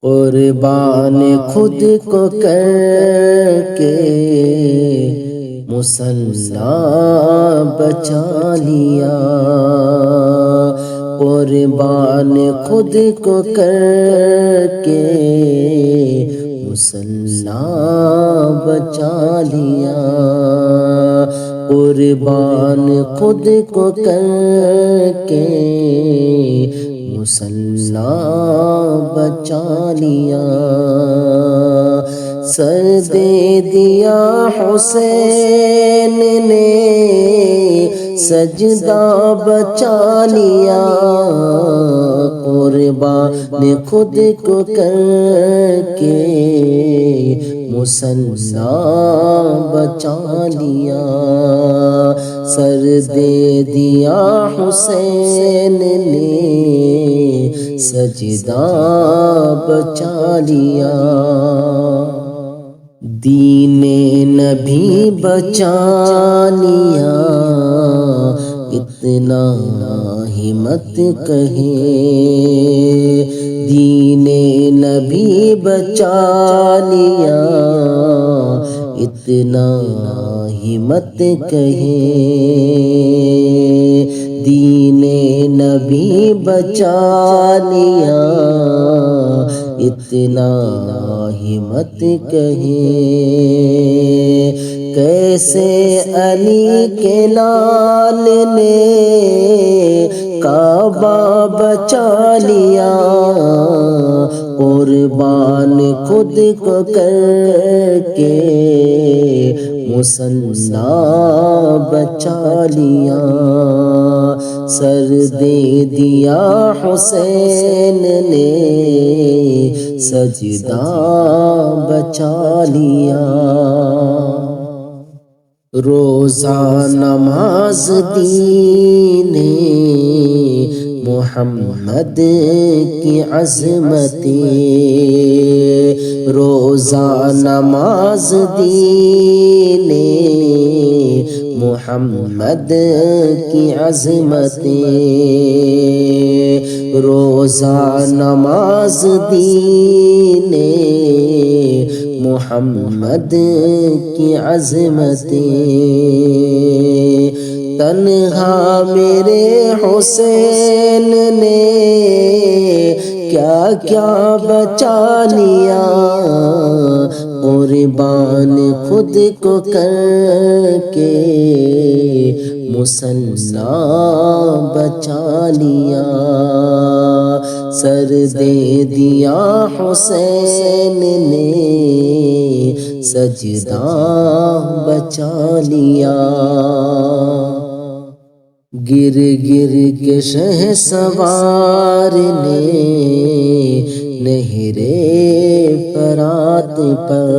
قربان خود کو کر کے مصلی بچا لیا، قربان خود کو کر کے مصلی بچا لیا، قربان خود کو کر کے مصلی بچا لیا، سر دے دیا حسین نے سجدہ بچا لیا، قربان خود کو کر کے مصلی بچا لیا، سر دے دیا حسین نے سجدہ بچا لیا، دین نبی بچا لیا، اتنا ہی مت کہیں، دین نبی بچا لیا، اتنا ہی مت کہیں، دین نبی بچا لیا، اتنا ہی مت کہیں، کیسے علی کے لال نے کعبہ بچا لیا، قربان خود کو کر کے مصلی بچا لیا، سر دے دیا حسین نے سجدہ بچا لیا، روزہ نماز دین محمد کی عظمت، روزہ نماز دین محمد کی عظمت، روزہ نماز دین محمد کی عظمت، تنہا میرے حسین نے کیا کیا بچا لیا، قربان خود کو کر کے مصلی بچا لیا، سر دے دیا حسین نے سجدہ بچا لیا، گر گر کے شہسوار نے نہر فرات پر،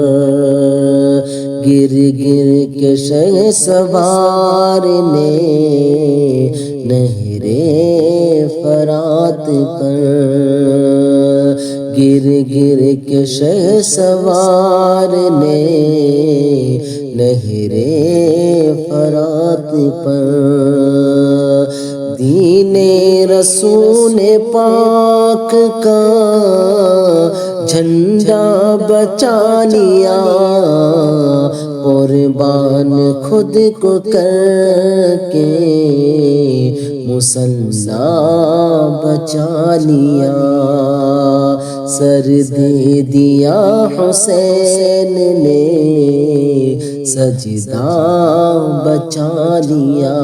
گر گر کے شہسوار نے نہر فرات پر، گر گر کے شہسوار نے نہر فرات پر، دین رسول پاک کا جھنڈا بچا لیا، قربان خود کو کر کے مصلی بچا لیا، سر دے دیا حسین نے سجدہ بچا لیا۔